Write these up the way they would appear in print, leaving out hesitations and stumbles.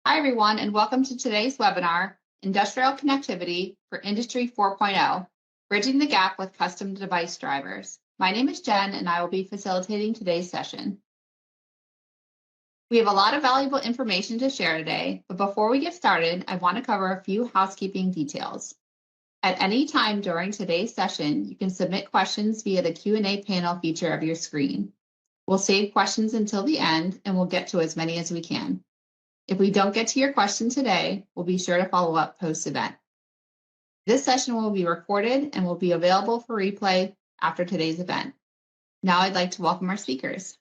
Hi, everyone, and welcome to today's webinar, Industrial Connectivity for Industry 4.0, Bridging the Gap with Custom Device Drivers. My name is Jen, and I will be facilitating today's session. We have a lot of valuable information to share today, but before we get started, I want to cover a few housekeeping details. At any time during today's session, you can submit questions via the Q&A panel feature of your screen. We'll save questions until the end, and we'll get to as many as we can. If we don't get to your question today, we'll be sure to follow up post-event. This session will be recorded and will be available for replay after today's event. Now I'd like to welcome our speakers.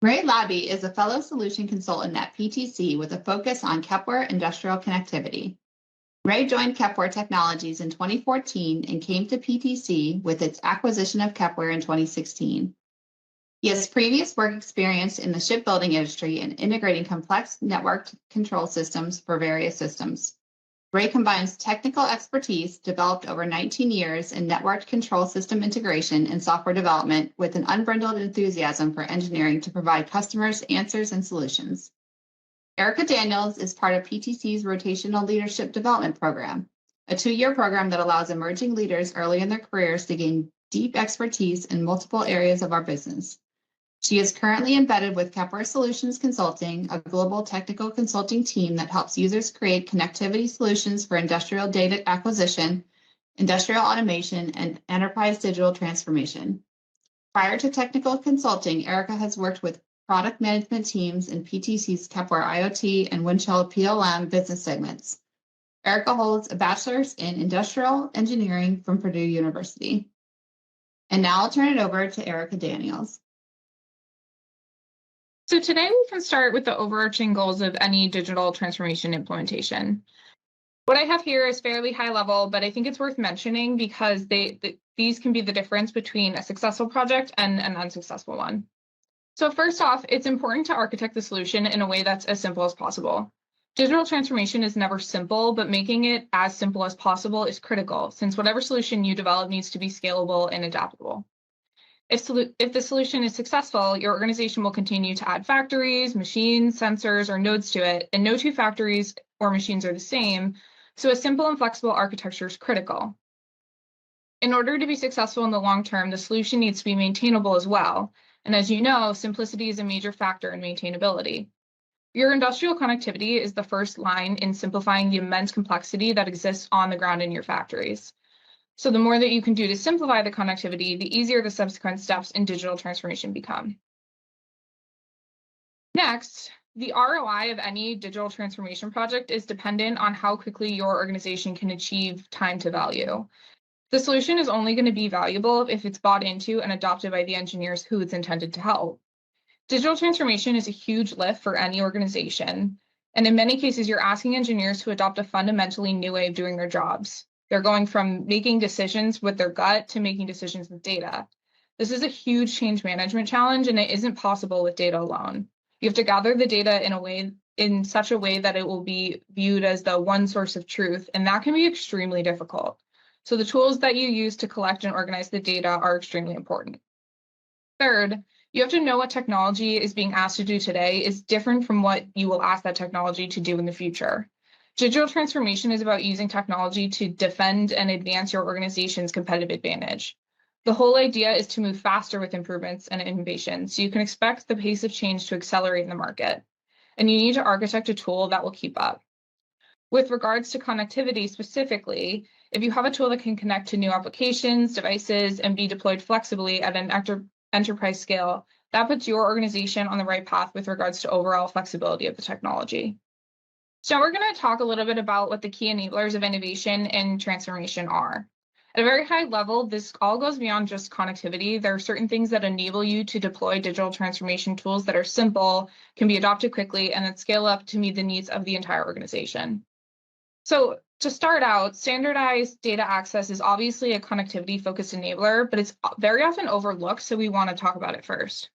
Ray Labby is a fellow solution consultant at PTC with a focus on Kepware industrial connectivity. Ray joined Kepware Technologies in 2014 and came to PTC with its acquisition of Kepware in 2016. He has previous work experience in the shipbuilding industry and integrating complex networked control systems for various systems. Ray combines technical expertise developed over 19 years in networked control system integration and software development with an unbridled enthusiasm for engineering to provide customers answers and solutions. Erica Daniels is part of PTC's Rotational Leadership Development Program, a 2-year program that allows emerging leaders early in their careers to gain deep expertise in multiple areas of our business. She is currently embedded with Kepware Solutions Consulting, a global technical consulting team that helps users create connectivity solutions for industrial data acquisition, industrial automation, and enterprise digital transformation. Prior to technical consulting, Erica has worked with product management teams in PTC's Kepware IoT and Windchill PLM business segments. Erica holds a bachelor's in industrial engineering from Purdue University. And now I'll turn it over to Erica Daniels. So today we can start with the overarching goals of any digital transformation implementation. What I have here is fairly high level, but I think it's worth mentioning because these can be the difference between a successful project and an unsuccessful one. So first off, it's important to architect the solution in a way that's as simple as possible. Digital transformation is never simple, but making it as simple as possible is critical, since whatever solution you develop needs to be scalable and adaptable. If the solution is successful, your organization will continue to add factories, machines, sensors, or nodes to it, and no two factories or machines are the same, so a simple and flexible architecture is critical. In order to be successful in the long term, the solution needs to be maintainable as well, and as you know, simplicity is a major factor in maintainability. Your industrial connectivity is the first line in simplifying the immense complexity that exists on the ground in your factories. So the more that you can do to simplify the connectivity, the easier the subsequent steps in digital transformation become. Next, the ROI of any digital transformation project is dependent on how quickly your organization can achieve time to value. The solution is only going to be valuable if it's bought into and adopted by the engineers who it's intended to help. Digital transformation is a huge lift for any organization, and in many cases, you're asking engineers to adopt a fundamentally new way of doing their jobs. They're going from making decisions with their gut to making decisions with data. This is a huge change management challenge, and it isn't possible with data alone. You have to gather the data in such a way that it will be viewed as the one source of truth, and that can be extremely difficult. So the tools that you use to collect and organize the data are extremely important. Third, you have to know what technology is being asked to do today is different from what you will ask that technology to do in the future. Digital transformation is about using technology to defend and advance your organization's competitive advantage. The whole idea is to move faster with improvements and innovation, so you can expect the pace of change to accelerate in the market. And you need to architect a tool that will keep up. With regards to connectivity specifically, if you have a tool that can connect to new applications, devices, and be deployed flexibly at an enterprise scale, that puts your organization on the right path with regards to overall flexibility of the technology. So we're going to talk a little bit about what the key enablers of innovation and transformation are. At a very high level, this all goes beyond just connectivity. There are certain things that enable you to deploy digital transformation tools that are simple, can be adopted quickly, and that scale up to meet the needs of the entire organization. So to start out, standardized data access is obviously a connectivity-focused enabler, but it's very often overlooked, so we want to talk about it first.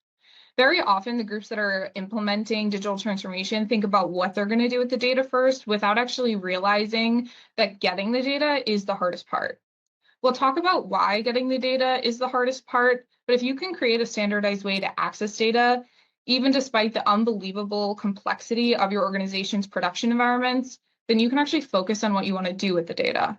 Very often, the groups that are implementing digital transformation think about what they're going to do with the data first without actually realizing that getting the data is the hardest part. We'll talk about why getting the data is the hardest part, but if you can create a standardized way to access data, even despite the unbelievable complexity of your organization's production environments, then you can actually focus on what you want to do with the data.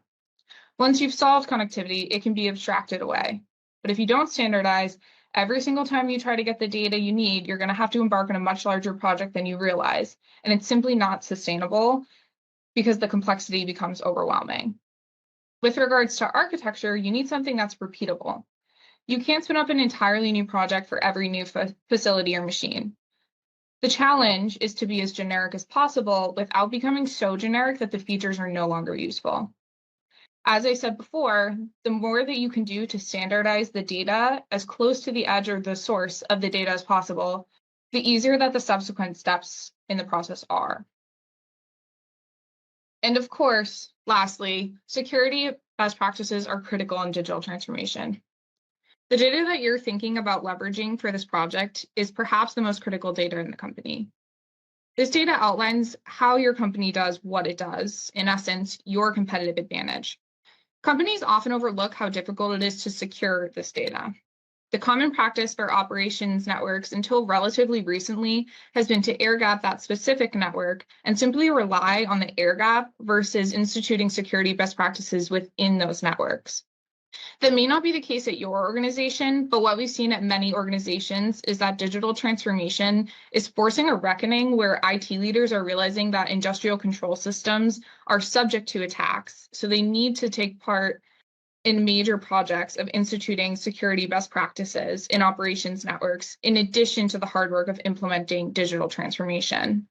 Once you've solved connectivity, it can be abstracted away. But if you don't standardize, every single time you try to get the data you need, you're going to have to embark on a much larger project than you realize. And it's simply not sustainable because the complexity becomes overwhelming. With regards to architecture, you need something that's repeatable. You can't spin up an entirely new project for every new facility or machine. The challenge is to be as generic as possible without becoming so generic that the features are no longer useful. As I said before, the more that you can do to standardize the data as close to the edge or the source of the data as possible, the easier that the subsequent steps in the process are. And of course, lastly, security best practices are critical in digital transformation. The data that you're thinking about leveraging for this project is perhaps the most critical data in the company. This data outlines how your company does what it does, in essence, your competitive advantage. Companies often overlook how difficult it is to secure this data. The common practice for operations networks until relatively recently has been to air gap that specific network and simply rely on the air gap versus instituting security best practices within those networks. That may not be the case at your organization, but what we've seen at many organizations is that digital transformation is forcing a reckoning where IT leaders are realizing that industrial control systems are subject to attacks. So they need to take part in major projects of instituting security best practices in operations networks, in addition to the hard work of implementing digital transformation.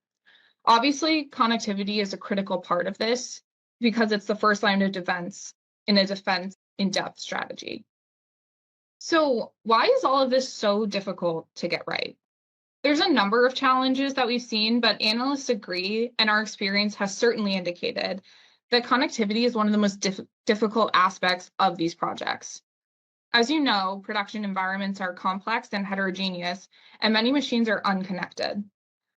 Obviously, connectivity is a critical part of this because it's the first line of defense in a defense in-depth strategy. So why is all of this so difficult to get right? There's a number of challenges that we've seen, but analysts agree, and our experience has certainly indicated that connectivity is one of the most difficult aspects of these projects. As you know, production environments are complex and heterogeneous, and many machines are unconnected.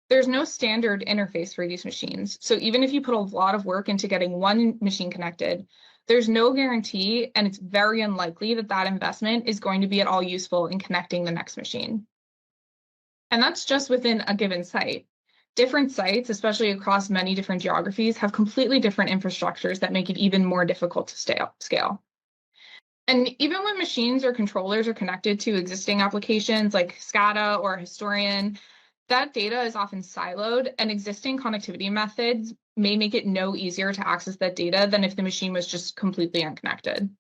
There's no standard interface for these machines, so even if you put a lot of work into getting one machine connected, there's no guarantee, and it's very unlikely that that investment is going to be at all useful in connecting the next machine. And that's just within a given site. Different sites, especially across many different geographies, have completely different infrastructures that make it even more difficult to scale. And even when machines or controllers are connected to existing applications like SCADA or Historian, that data is often siloed, and existing connectivity methods may make it no easier to access that data than if the machine was just completely unconnected.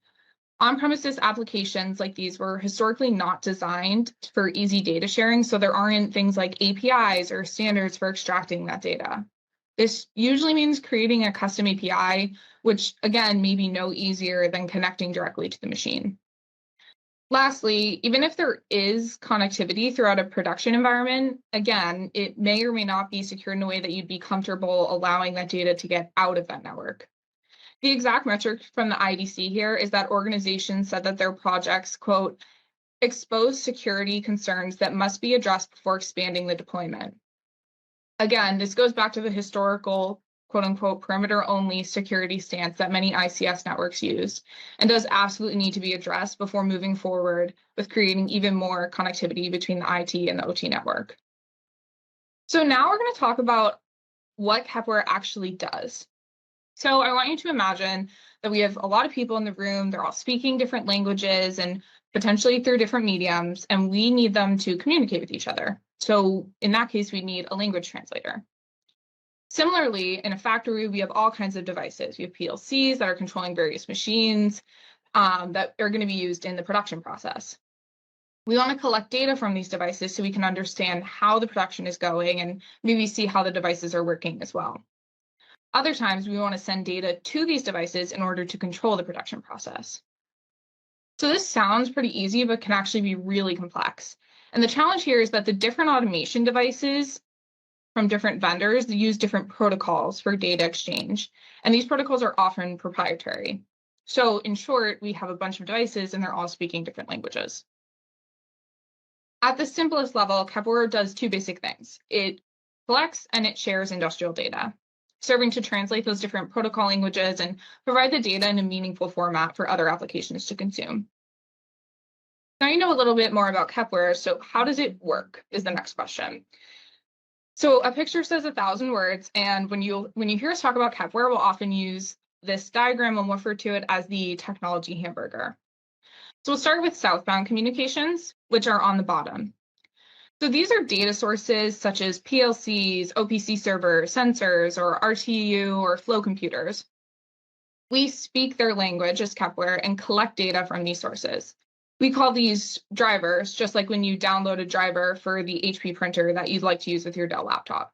On-premises applications like these were historically not designed for easy data sharing, so there aren't things like APIs or standards for extracting that data. This usually means creating a custom API, which again may be no easier than connecting directly to the machine. Lastly, even if there is connectivity throughout a production environment, again, it may or may not be secured in a way that you'd be comfortable allowing that data to get out of that network. The exact metric from the IDC here is that organizations said that their projects, quote, expose security concerns that must be addressed before expanding the deployment. Again, this goes back to the historical, quote unquote, perimeter only security stance that many ICS networks use, and does absolutely need to be addressed before moving forward with creating even more connectivity between the IT and the OT network. So now we're going to talk about what Kepware actually does. So I want you to imagine that we have a lot of people in the room, they're all speaking different languages and potentially through different mediums, and we need them to communicate with each other. So in that case, we need a language translator. Similarly, in a factory, we have all kinds of devices. We have PLCs that are controlling various machines that are going to be used in the production process. We want to collect data from these devices so we can understand how the production is going and maybe see how the devices are working as well. Other times, we want to send data to these devices in order to control the production process. So this sounds pretty easy, but can actually be really complex. And the challenge here is that the different automation devices from different vendors use different protocols for data exchange. And these protocols are often proprietary. So in short, we have a bunch of devices and they're all speaking different languages. At the simplest level, Kepware does two basic things. It collects and it shares industrial data, serving to translate those different protocol languages and provide the data in a meaningful format for other applications to consume. Now you know a little bit more about Kepware, so how does it work is the next question. So a picture says 1,000 words, and when you hear us talk about Kepware, we'll often use this diagram and we'll refer to it as the technology hamburger. So we'll start with southbound communications, which are on the bottom. So these are data sources such as PLCs, OPC servers, sensors, or RTU or flow computers. We speak their language as Kepware and collect data from these sources. We call these drivers, just like when you download a driver for the HP printer that you'd like to use with your Dell laptop.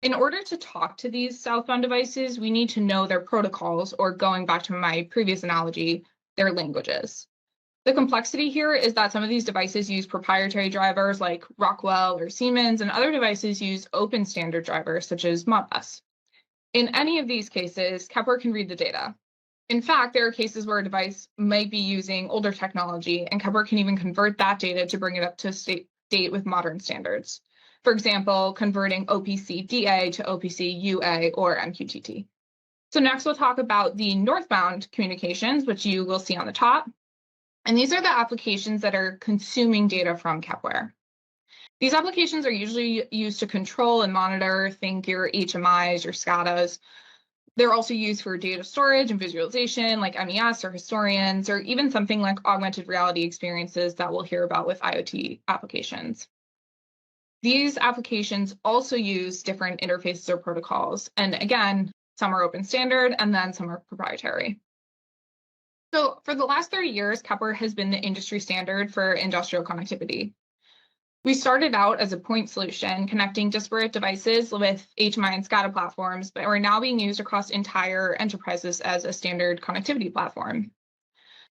In order to talk to these southbound devices, we need to know their protocols, or going back to my previous analogy, their languages. The complexity here is that some of these devices use proprietary drivers like Rockwell or Siemens, and other devices use open standard drivers such as Modbus. In any of these cases, Kepware can read the data. In fact, there are cases where a device might be using older technology, and Kepware can even convert that data to bring it up to date with modern standards. For example, converting OPC-DA to OPC-UA or MQTT. So next we'll talk about the northbound communications, which you will see on the top. And these are the applications that are consuming data from Kepware. These applications are usually used to control and monitor, think your HMIs, your SCADAs. They're also used for data storage and visualization like MES or historians, or even something like augmented reality experiences that we'll hear about with IoT applications. These applications also use different interfaces or protocols. And again, some are open standard and then some are proprietary. So for the last 30 years, Kepware has been the industry standard for industrial connectivity. We started out as a point solution connecting disparate devices with HMI and SCADA platforms, but we're now being used across entire enterprises as a standard connectivity platform.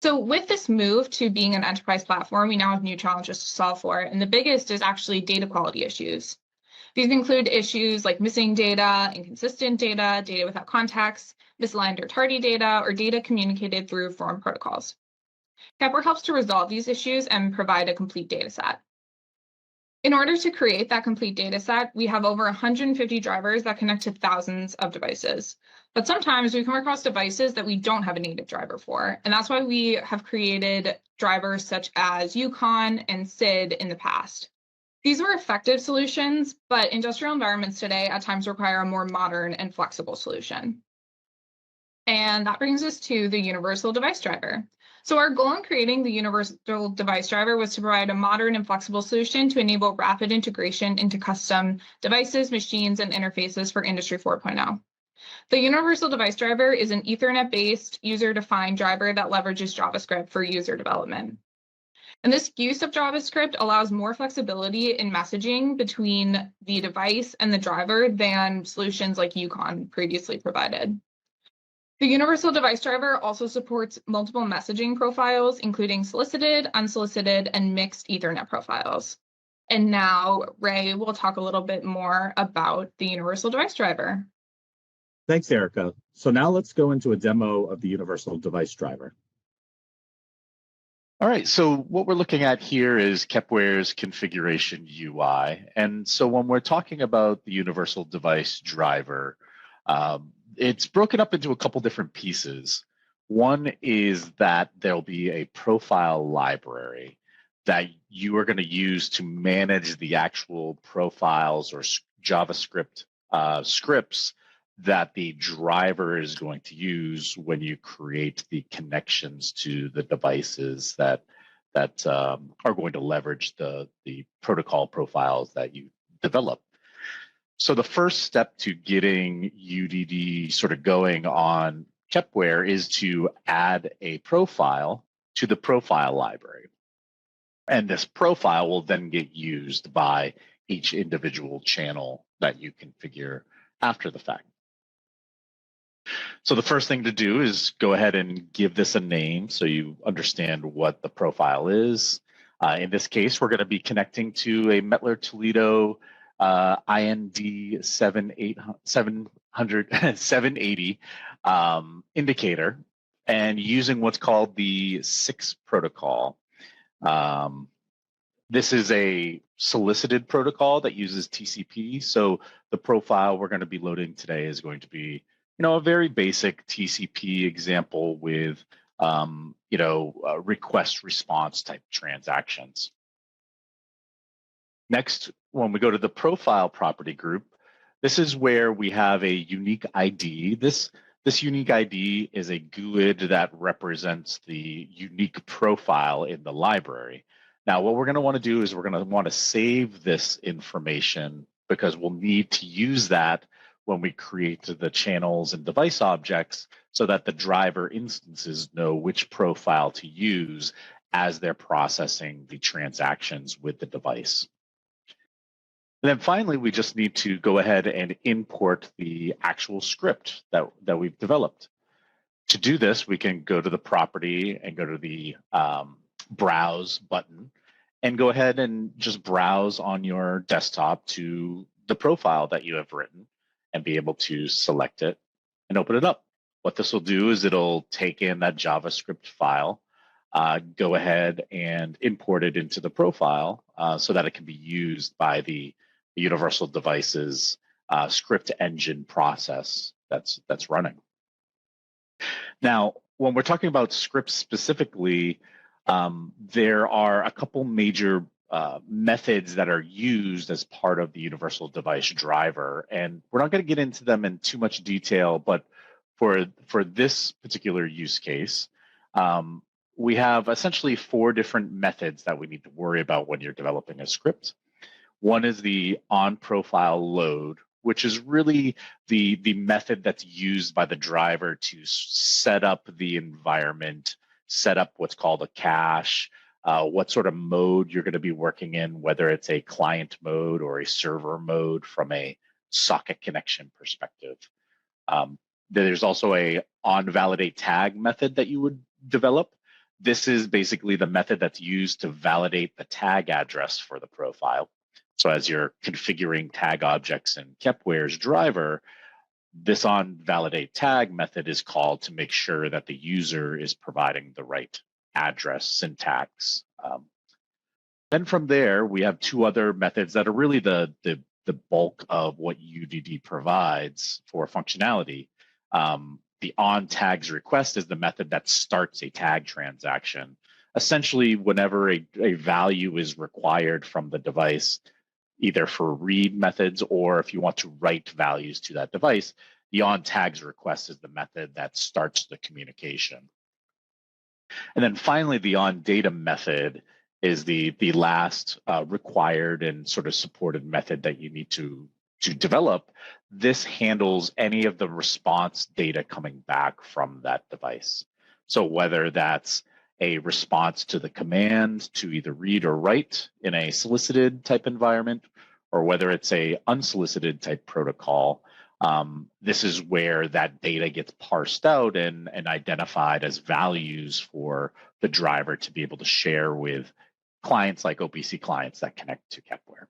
So with this move to being an enterprise platform, we now have new challenges to solve for, and the biggest is actually data quality issues. These include issues like missing data, inconsistent data, data without context, misaligned or tardy data, or data communicated through foreign protocols. Kepware helps to resolve these issues and provide a complete data set. In order to create that complete data set, we have over 150 drivers that connect to thousands of devices. But sometimes we come across devices that we don't have a native driver for, and that's why we have created drivers such as Yukon and SID in the past. These were effective solutions, but industrial environments today at times require a more modern and flexible solution. And that brings us to the universal device driver. So our goal in creating the universal device driver was to provide a modern and flexible solution to enable rapid integration into custom devices, machines, and interfaces for Industry 4.0. The universal device driver is an Ethernet-based user-defined driver that leverages JavaScript for user development. And this use of JavaScript allows more flexibility in messaging between the device and the driver than solutions like Yukon previously provided. The universal device driver also supports multiple messaging profiles, including solicited, unsolicited, and mixed Ethernet profiles. And now Ray will talk a little bit more about the universal device driver. Thanks, Erica. So now let's go into a demo of the universal device driver. All right, so what we're looking at here is Kepware's configuration UI. And so when we're talking about the universal device driver, it's broken up into a couple different pieces. One is that there'll be a profile library that you are going to use to manage the actual profiles or JavaScript scripts that the driver is going to use when you create the connections to the devices that are going to leverage the protocol profiles that you develop. So the first step to getting UDD sort of going on Kepware is to add a profile to the profile library. And this profile will then get used by each individual channel that you configure after the fact. So the first thing to do is go ahead and give this a name so you understand what the profile is. In this case, we're going to be connecting to a Mettler Toledo IND 780 indicator and using what's called the 6 protocol. This is a solicited protocol that uses TCP. So the profile we're going to be loading today is going to be, a very basic TCP example with request response type transactions. Next, when we go to the profile property group, this is where we have a unique ID. This unique ID is a GUID that represents the unique profile in the library. Now, what we're going to want to do is we're going to want to save this information because we'll need to use that when we create the channels and device objects so that the driver instances know which profile to use as they're processing the transactions with the device. And then finally, we just need to go ahead and import the actual script that we've developed. To do this, we can go to the property and go to the browse button and go ahead and just browse on your desktop to the profile that you have written and be able to select it and open it up. What this will do is it'll take in that JavaScript file, go ahead and import it into the profile so that it can be used by the Universal Devices script engine process that's running. Now, when we're talking about scripts specifically, there are a couple major methods that are used as part of the Universal Device driver, and we're not going to get into them in too much detail, but for this particular use case, we have essentially 4 different methods that we need to worry about when you're developing a script. One is the on-profile load, which is really the method that's used by the driver to set up the environment, set up what's called a cache, what sort of mode you're going to be working in, whether it's a client mode or a server mode from a socket connection perspective. There's also a on-validate tag method that you would develop. This is basically the method that's used to validate the tag address for the profile. So as you're configuring tag objects in Kepware's driver, this on-validate tag method is called to make sure that the user is providing the right address syntax. Then from there, we have 2 other methods that are really the bulk of what UDD provides for functionality. The on-tags request is the method that starts a tag transaction. Essentially, whenever a value is required from the device, either for read methods or if you want to write values to that device, the on-tags request is the method that starts the communication. And then finally, the on-data method is the last required and sort of supported method that you need to develop. This handles any of the response data coming back from that device. So whether that's a response to the command to either read or write in a solicited type environment, or whether it's a unsolicited type protocol, this is where that data gets parsed out and identified as values for the driver to be able to share with clients like OPC clients that connect to Kepware.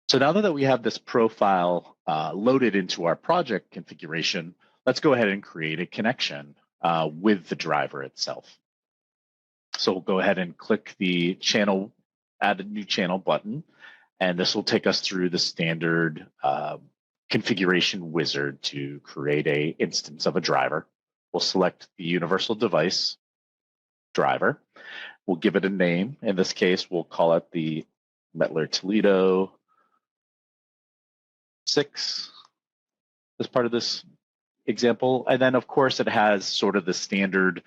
So now that we have this profile loaded into our project configuration, let's go ahead and create a connection with the driver itself. So we'll go ahead and click the channel, add a new channel button, and this will take us through the standard configuration wizard to create an instance of a driver. We'll select the Universal Device driver. We'll give it a name. In this case, we'll call it the Metler Toledo 6 as part of this example. And then, of course, it has sort of the standard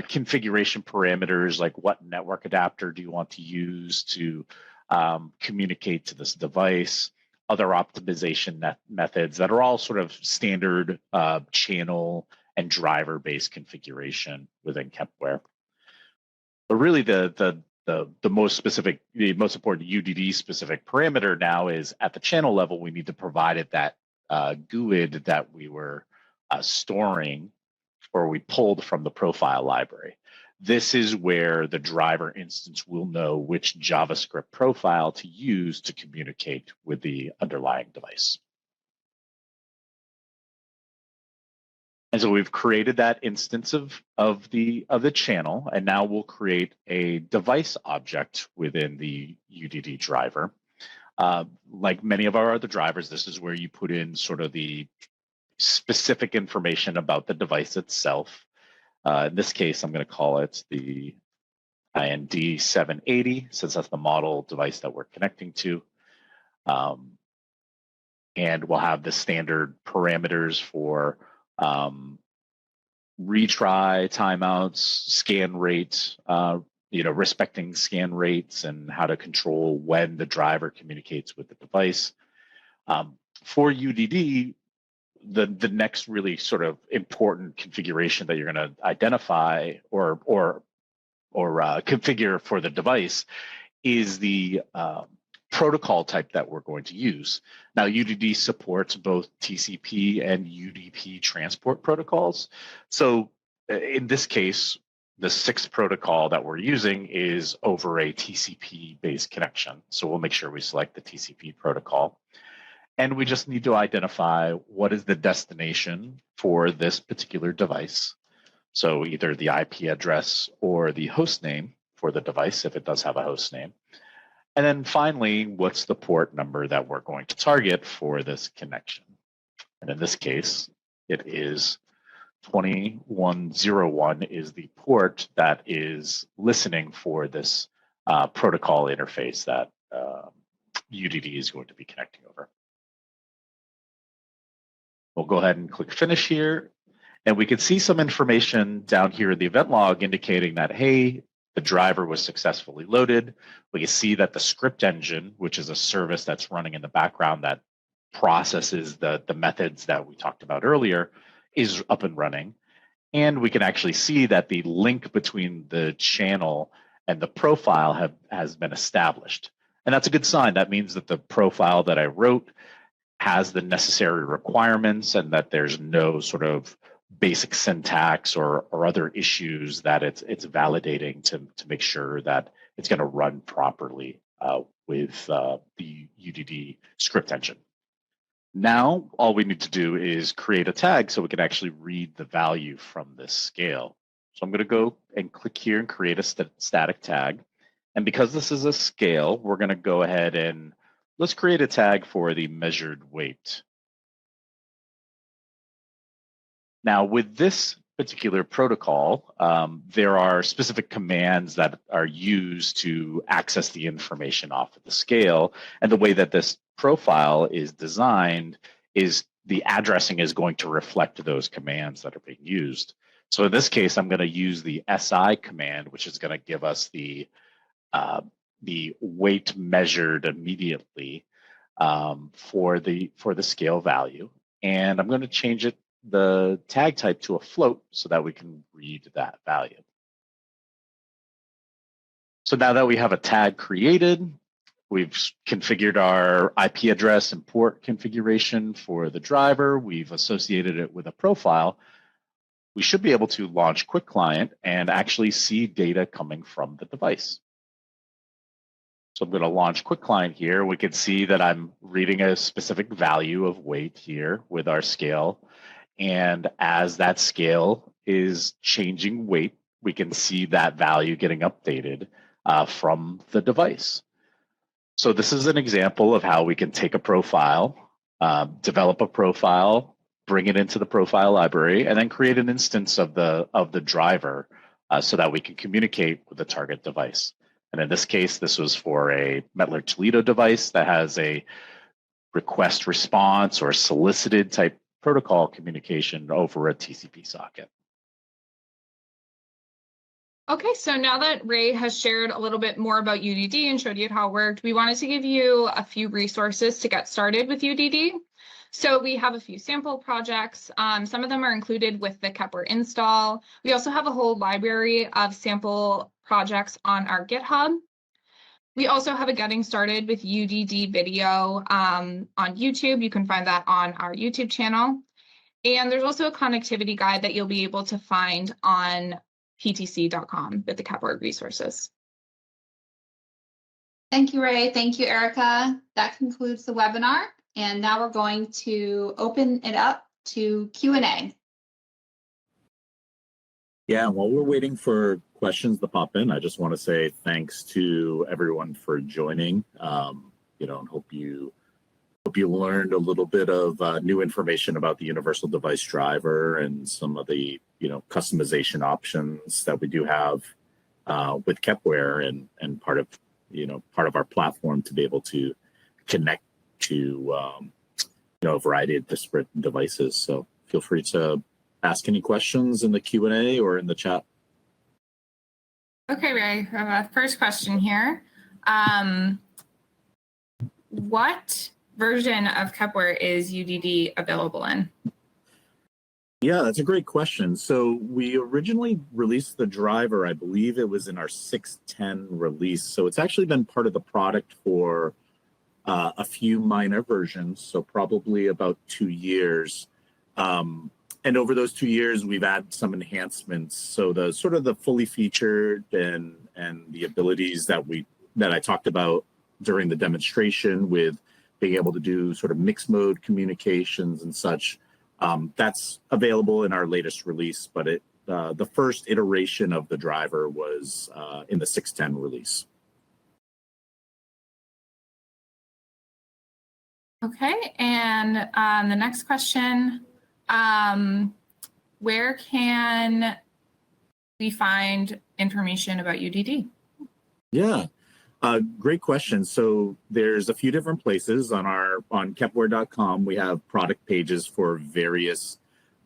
configuration parameters, like what network adapter do you want to use to communicate to this device, other optimization methods that are all sort of standard channel and driver-based configuration within Kepware. But really, the most specific, the most important UDD specific parameter now is at the channel level, we need to provide it that GUID that we were storing or we pulled from the profile library. This is where the driver instance will know which JavaScript profile to use to communicate with the underlying device. And so we've created that instance of the channel, and now we'll create a device object within the UDD driver. Like many of our other drivers, this is where you put in sort of the specific information about the device itself. In this case, I'm going to call it the IND 780, since that's the model device that we're connecting to. And we'll have the standard parameters for retry, timeouts, scan rate, respecting scan rates, and how to control when the driver communicates with the device. For UDD, the next really sort of important configuration that you're going to identify or configure for the device is the protocol type that we're going to use. Now, UDD supports both TCP and UDP transport protocols. So in this case, the 6th protocol that we're using is over a TCP-based connection. So we'll make sure we select the TCP protocol. And we just need to identify what is the destination for this particular device. So either the IP address or the host name for the device, if it does have a host name. And then finally, what's the port number that we're going to target for this connection? And in this case, it is 2101 is the port that is listening for this protocol interface that UDD is going to be connecting over. We'll go ahead and click finish here. And we can see some information down here in the event log indicating that, hey, the driver was successfully loaded. We can see that the script engine, which is a service that's running in the background that processes the methods that we talked about earlier, is up and running. And we can actually see that the link between the channel and the profile has been established. And that's a good sign. That means that the profile that I wrote has the necessary requirements and that there's no sort of basic syntax or other issues that it's validating to make sure that it's going to run properly with the UDD script engine. Now, all we need to do is create a tag so we can actually read the value from this scale. So I'm going to go and click here and create a static tag. And because this is a scale, we're going to go ahead and let's create a tag for the measured weight. Now, with this particular protocol, there are specific commands that are used to access the information off of the scale. And the way that this profile is designed is the addressing is going to reflect those commands that are being used. So in this case, I'm going to use the SI command, which is going to give us the weight measured immediately for the scale value. And I'm going to change the tag type to a float so that we can read that value. So now that we have a tag created, we've configured our IP address and port configuration for the driver. We've associated it with a profile. We should be able to launch Quick Client and actually see data coming from the device. So I'm going to launch Quick Client here. We can see that I'm reading a specific value of weight here with our scale. And as that scale is changing weight, we can see that value getting updated from the device. So this is an example of how we can take a profile, develop a profile, bring it into the profile library, and then create an instance of the driver so that we can communicate with the target device. And in this case, this was for a Mettler Toledo device that has a request response or solicited type protocol communication over a TCP socket. Okay, so now that Ray has shared a little bit more about UDD and showed you how it worked, we wanted to give you a few resources to get started with UDD. So we have a few sample projects. Some of them are included with the Kepware install. We also have a whole library of sample projects on our GitHub. We also have a getting started with UDD video on YouTube. You can find that on our YouTube channel. And there's also a connectivity guide that you'll be able to find on ptc.com with the Kepware resources. Thank you, Ray. Thank you, Erica. That concludes the webinar. And now we're going to open it up to Q&A. Yeah, while we're waiting for questions to pop in, I just want to say thanks to everyone for joining. And hope you Hope you learned a little bit of new information about the universal device driver and some of the, customization options that we do have with Kepware and part of our platform to be able to connect to, a variety of disparate devices. So feel free to ask any questions in the Q&A or in the chat. Okay, Ray, I have a first question here. What version of Kepware is UDD available in? Yeah, that's a great question. So we originally released the driver, I believe it was in our 6.10 release. So it's actually been part of the product for a few minor versions, so probably about 2 years. And over those 2 years, we've added some enhancements. So the sort of the fully featured and the abilities that I talked about during the demonstration with being able to do sort of mixed mode communications and such, that's available in our latest release. But the first iteration of the driver was in the 6.10 release. Okay, and the next question, where can we find information about UDD? Yeah, great question. So there's a few different places on Kepware.com. We have product pages for various,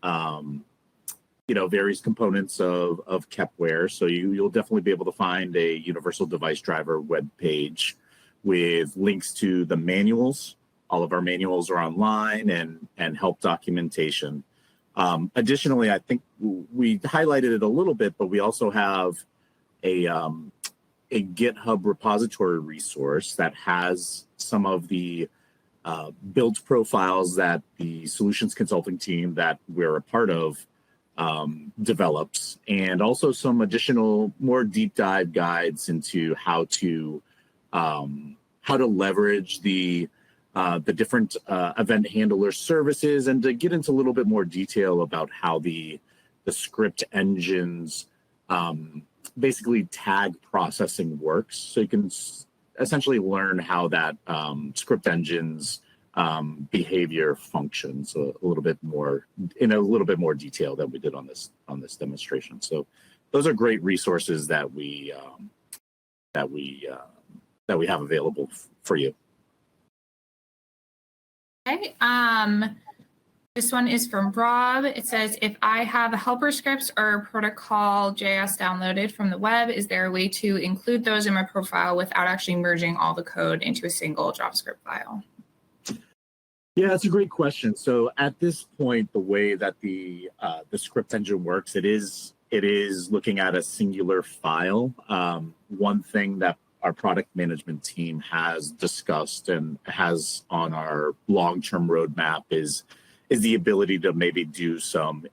various components of Kepware. So you'll definitely be able to find a universal device driver web page with links to the manuals. All of our manuals are online and help documentation. Additionally, I think we highlighted it a little bit, but we also have a GitHub repository resource that has some of the build profiles that the solutions consulting team that we're a part of develops, and also some additional more deep dive guides into how to leverage the different event handler services, and to get into a little bit more detail about how the script engines basically tag processing works. So you can essentially learn how that script engine's behavior functions in a little bit more detail than we did on this demonstration. So those are great resources that we have available for you. Okay, this one is from Rob. It says, if I have helper scripts or protocol JS downloaded from the web, is there a way to include those in my profile without actually merging all the code into a single JavaScript file? Yeah, that's a great question. So at this point, the way that the script engine works, it is looking at a singular file. One thing that our product management team has discussed and has on our long-term roadmap is the ability to maybe do some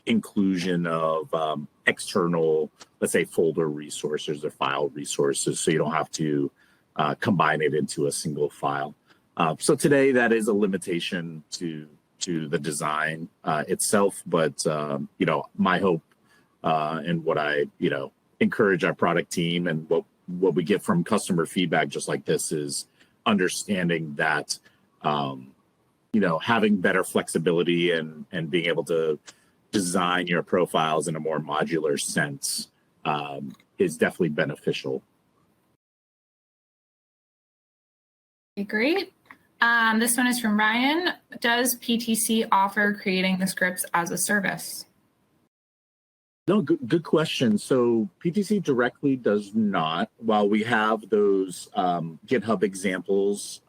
inclusion of external, let's say, folder resources or file resources, so you don't have to combine it into a single file. So today, that is a limitation to the design itself, but my hope and what I encourage our product team and what we get from customer feedback just like this is understanding that having better flexibility and being able to design your profiles in a more modular sense is definitely beneficial. Okay, great. This one is from Ryan. Does PTC offer creating the scripts as a service? No, good question. So PTC directly does not. While we have those GitHub examples,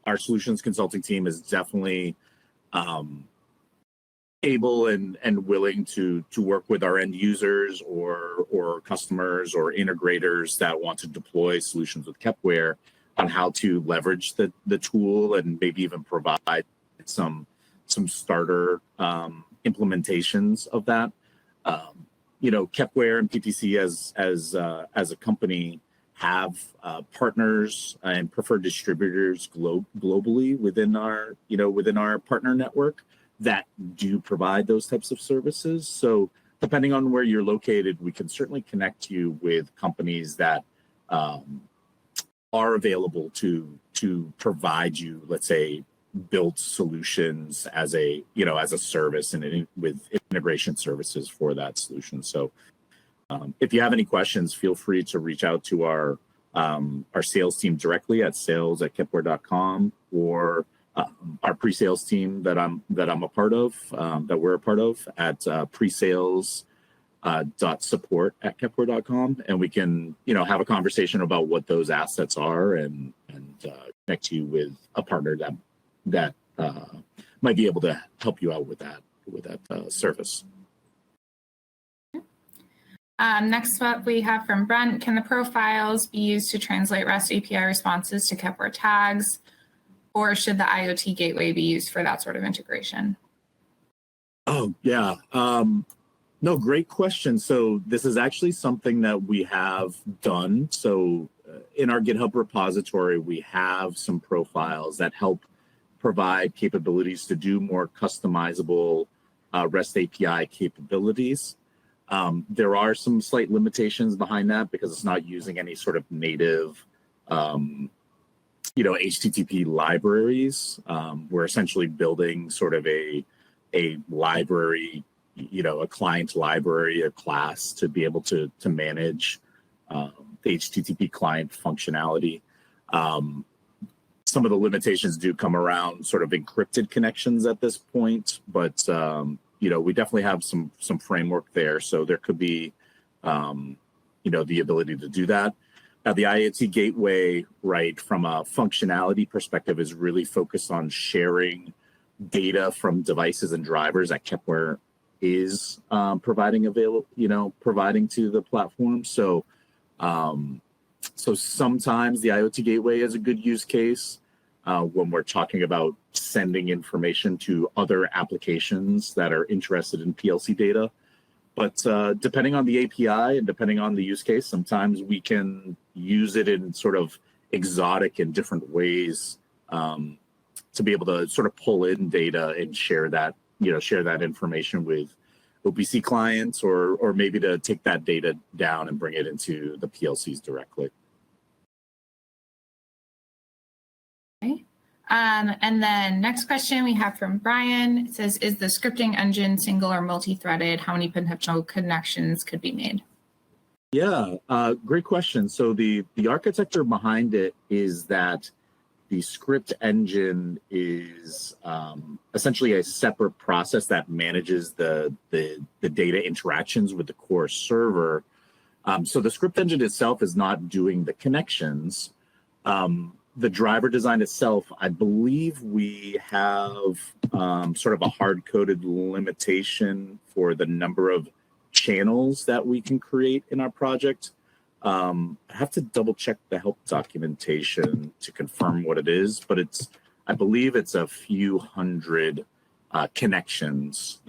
our solutions consulting team is definitely able and willing to work with our end users or customers or integrators that want to deploy solutions with Kepware on how to leverage the tool and maybe even provide some starter implementations of that. Kepware and PTC as a company have partners and preferred distributors globally within our partner network that do provide those types of services. So depending on where you're located, we can certainly connect you with companies that are available to provide you, let's say, built solutions as a, as a service and with integration services for that solution. So if you have any questions, feel free to reach out to our sales team directly at sales@kepware.com, or our pre-sales team that I'm a part of, that we're a part of, at presales.support@kepware.com, and we can have a conversation about what those assets are and connect you with a partner that might be able to help you out with that service. Next up, we have from Brent: can the profiles be used to translate REST API responses to Kepware tags, or should the IoT gateway be used for that sort of integration? Oh, yeah. No, great question. So this is actually something that we have done. So in our GitHub repository, we have some profiles that help provide capabilities to do more customizable REST API capabilities. There are some slight limitations behind that because it's not using any sort of native, HTTP libraries. We're essentially building sort of a library, a client library, a class to be able to manage the HTTP client functionality. Some of the limitations do come around sort of encrypted connections at this point, but we definitely have some framework there. So there could be, the ability to do that. Now, the IoT gateway, right, from a functionality perspective, is really focused on sharing data from devices and drivers that Kepware is providing to the platform. So, sometimes the IoT gateway is a good use case when we're talking about sending information to other applications that are interested in PLC data. But depending on the API and depending on the use case, sometimes we can use it in sort of exotic and different ways to be able to sort of pull in data and share that information with OPC clients, or maybe to take that data down and bring it into the PLCs directly. Okay. And then next question we have from Brian. It says, is the scripting engine single or multi-threaded? How many potential connections could be made? Yeah, great question. So the architecture behind it is that the script engine is essentially a separate process that manages the data interactions with the core server. So the script engine itself is not doing the connections. The driver design itself, I believe we have sort of a hard-coded limitation for the number of channels that we can create in our project. I have to double check the help documentation to confirm what it is, but I believe it's a few hundred connections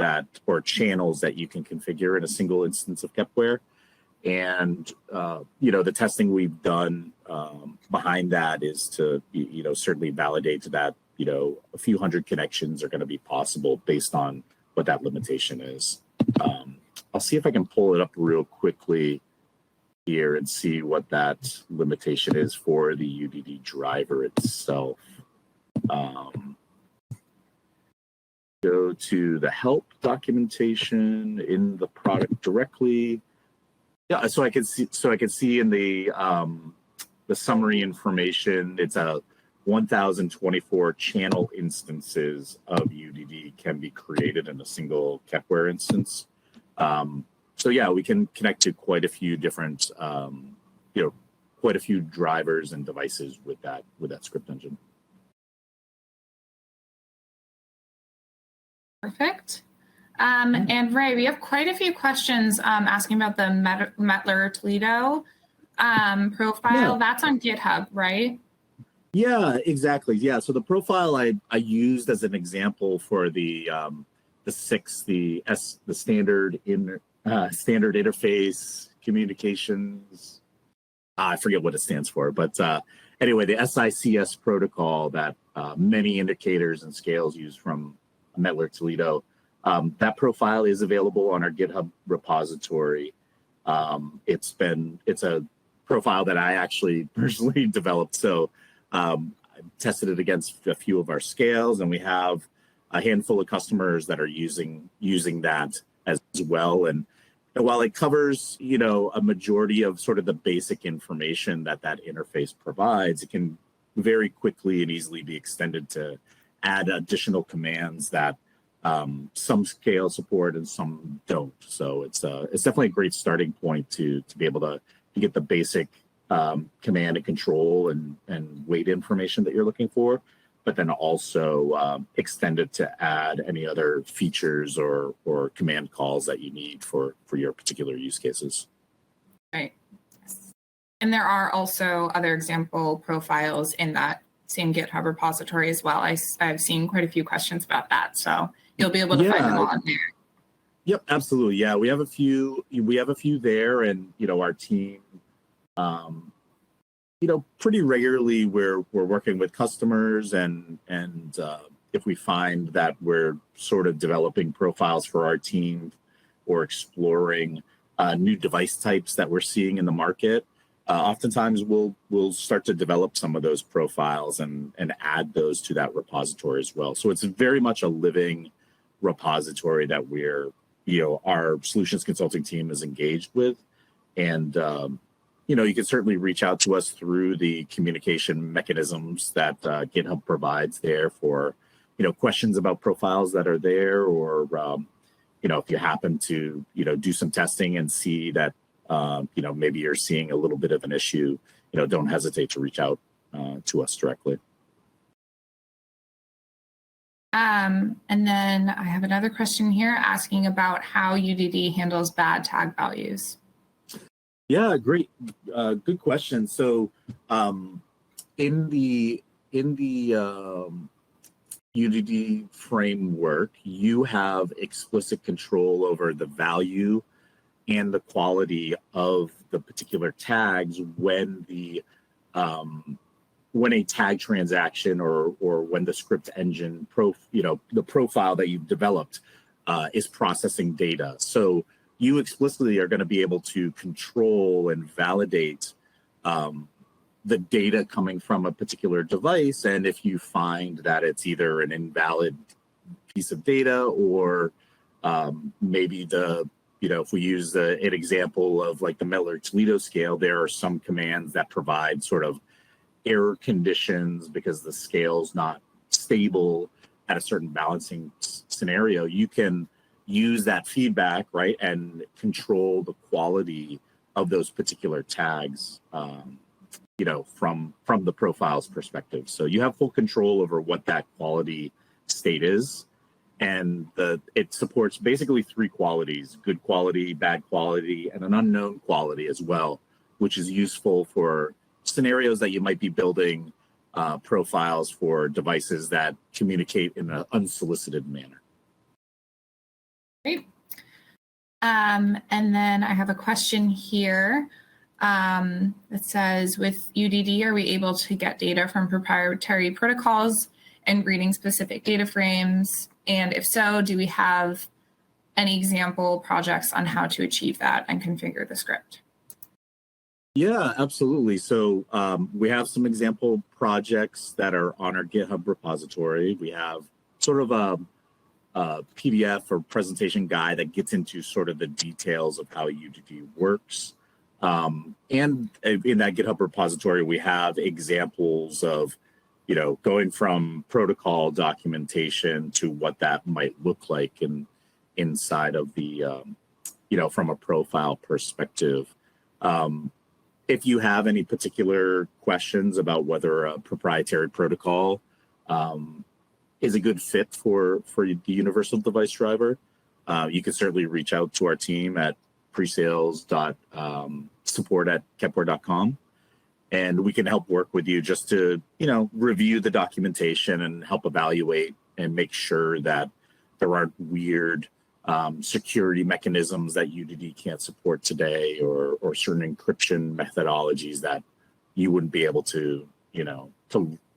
or channels that you can configure in a single instance of Kepware. And, the testing we've done behind that is to, certainly validate that, a few hundred connections are going to be possible based on what that limitation is. I'll see if I can pull it up real quickly here and see what that limitation is for the UDD driver itself. Go to the help documentation in the product directly. Yeah, so I can see in the summary information, it's a 1,024 channel instances of UDD can be created in a single Kepware instance. So yeah, we can connect to quite a few different, quite a few drivers and devices with that script engine. Perfect. And Ray, we have quite a few questions asking about the Mettler Toledo profile. Yeah. That's on GitHub, right? Yeah, exactly. Yeah. So the profile I used as an example for the standard interface communications. I forget what it stands for, but anyway, the SICS protocol that many indicators and scales use from Mettler Toledo. That profile is available on our GitHub repository. It's a profile that I actually personally developed. So tested it against a few of our scales, and we have a handful of customers that are using that as well. And while it covers, a majority of sort of the basic information that interface provides, it can very quickly and easily be extended to add additional commands that some scale support and some don't. So it's definitely a great starting point to be able to get the basic command and control and weight information that you're looking for, but then also extend it to add any other features or command calls that you need for your particular use cases. Right. Yes. And there are also other example profiles in that same GitHub repository as well. I've seen quite a few questions about that, so you'll be able to find them all on there. Yep, absolutely. Yeah, we have a few there, and our team, pretty regularly we're working with customers, and if we find that we're sort of developing profiles for our team or exploring new device types that we're seeing in the market, oftentimes we'll start to develop some of those profiles and add those to that repository as well. So it's very much a living repository that our solutions consulting team is engaged with. And, you can certainly reach out to us through the communication mechanisms that GitHub provides there for, questions about profiles that are there, or, if you happen to, do some testing and see that, maybe you're seeing a little bit of an issue, don't hesitate to reach out to us directly. And then I have another question here asking about how UDD handles bad tag values. Yeah, great. Good question. So in the UDD framework, you have explicit control over the value and the quality of the particular tags when a tag transaction or when the script engine the profile that you've developed is processing data. So you explicitly are going to be able to control and validate the data coming from a particular device. And if you find that it's either an invalid piece of data, or maybe if we use an example of like the Miller-Toledo scale, there are some commands that provide sort of error conditions because the scale's not stable at a certain balancing scenario. You can use that feedback, right, and control the quality of those particular tags, from the profile's perspective. So you have full control over what that quality state is. And it supports basically three qualities: good quality, bad quality, and an unknown quality as well, which is useful for scenarios that you might be building profiles for devices that communicate in an unsolicited manner. Great. And then I have a question here that says, with UDD, are we able to get data from proprietary protocols and reading specific data frames? And if so, do we have any example projects on how to achieve that and configure the script? Yeah, absolutely. So we have some example projects that are on our GitHub repository. We have sort of a PDF or presentation guide that gets into sort of the details of how UDD works. And in that GitHub repository, we have examples of, going from protocol documentation to what that might look like inside of the, from a profile perspective. If you have any particular questions about whether a proprietary protocol is a good fit for the universal device driver, you can certainly reach out to our team at presales.support@kepware.com, and we can help work with you just to review the documentation and help evaluate and make sure that there aren't weird security mechanisms that UDD can't support today, or certain encryption methodologies that you wouldn't be able to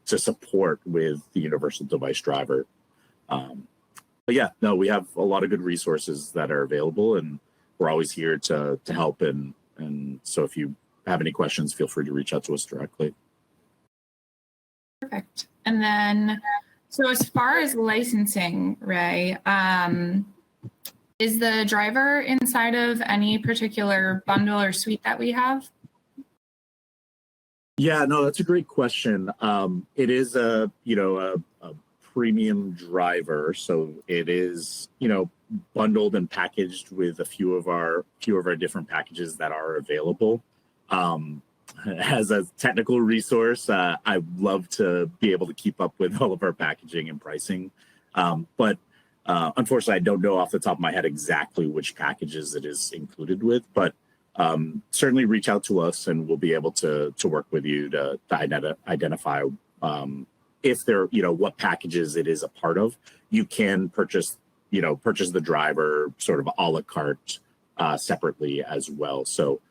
support with the universal device driver. But yeah, no, we have a lot of good resources that are available, and we're always here to help. And so if you have any questions, feel free to reach out to us directly. Perfect. And then, so as far as licensing, Ray, is the driver inside of any particular bundle or suite that we have? Yeah, no, that's a great question. It is a premium driver, so it is bundled and packaged with a few of our different packages that are available. As a technical resource, I love to be able to keep up with all of our packaging and pricing, but unfortunately, I don't know off the top of my head exactly which packages it is included with. But certainly reach out to us, and we'll be able to work with you to identify if they're what packages it is a part of. You can purchase the driver sort of a la carte separately as well. So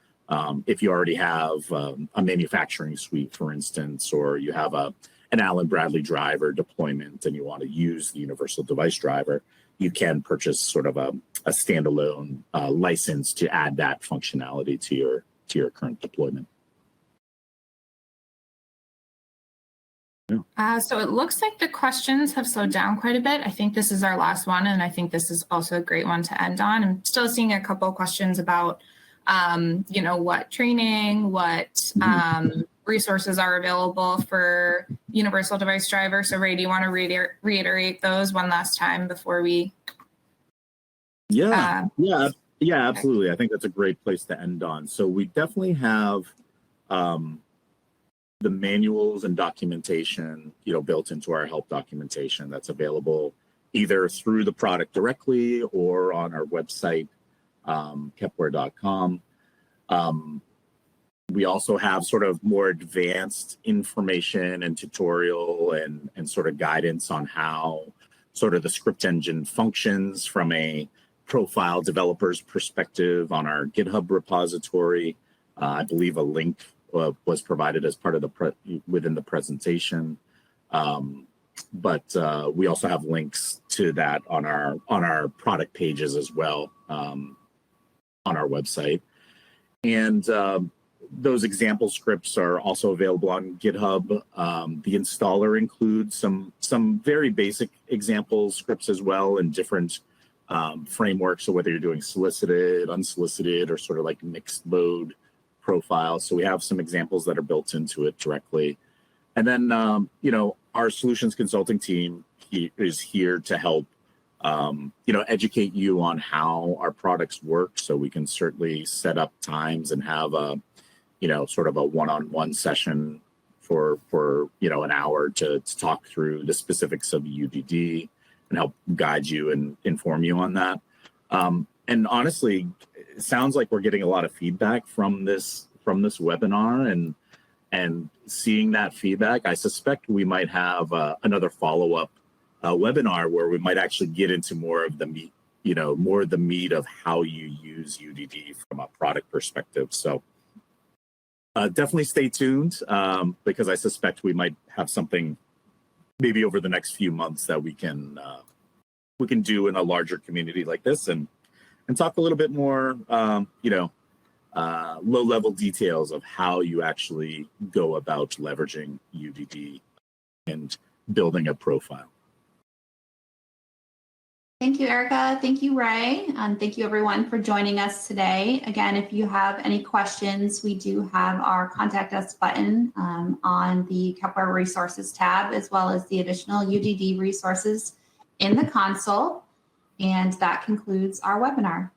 if you already have a manufacturing suite, for instance, or you have an Allen Bradley driver deployment and you want to use the universal device driver, you can purchase sort of a standalone license to add that functionality to your current deployment. So it looks like the questions have slowed down quite a bit. I think this is our last one, and I think this is also a great one to end on. I'm still seeing a couple of questions about, what training, what resources are available for universal device driver. So Ray, do you want to reiterate those one last time before we? Yeah, absolutely. I think that's a great place to end on. So we definitely have the manuals and documentation, built into our help documentation that's available either through the product directly or on our website, Kepware.com. We also have sort of more advanced information and tutorial and sort of guidance on how sort of the script engine functions from a profile developer's perspective on our GitHub repository. I believe a link was provided as part of within the presentation. But we also have links to that on our product pages as well, on our website. And those example scripts are also available on GitHub. The installer includes some very basic example scripts as well in different frameworks. So whether you're doing solicited, unsolicited, or sort of like mixed mode profiles. So we have some examples that are built into it directly. And then, our solutions consulting team is here to help, educate you on how our products work. So we can certainly set up times and have sort of a one-on-one session for an hour to talk through the specifics of UDD and help guide you and inform you on that. And honestly, it sounds like we're getting a lot of feedback from this webinar, and seeing that feedback, I suspect we might have another follow-up webinar where we might actually get into more of the meat of how you use UDD from a product perspective. So definitely stay tuned, because I suspect we might have something maybe over the next few months that we can do in a larger community like this and talk a little bit more, low-level details of how you actually go about leveraging UDD and building a profile. Thank you, Erica. Thank you, Ray. And thank you, everyone, for joining us today. Again, if you have any questions, we do have our Contact Us button on the Kepware Resources tab, as well as the additional UDD resources in the console. And that concludes our webinar.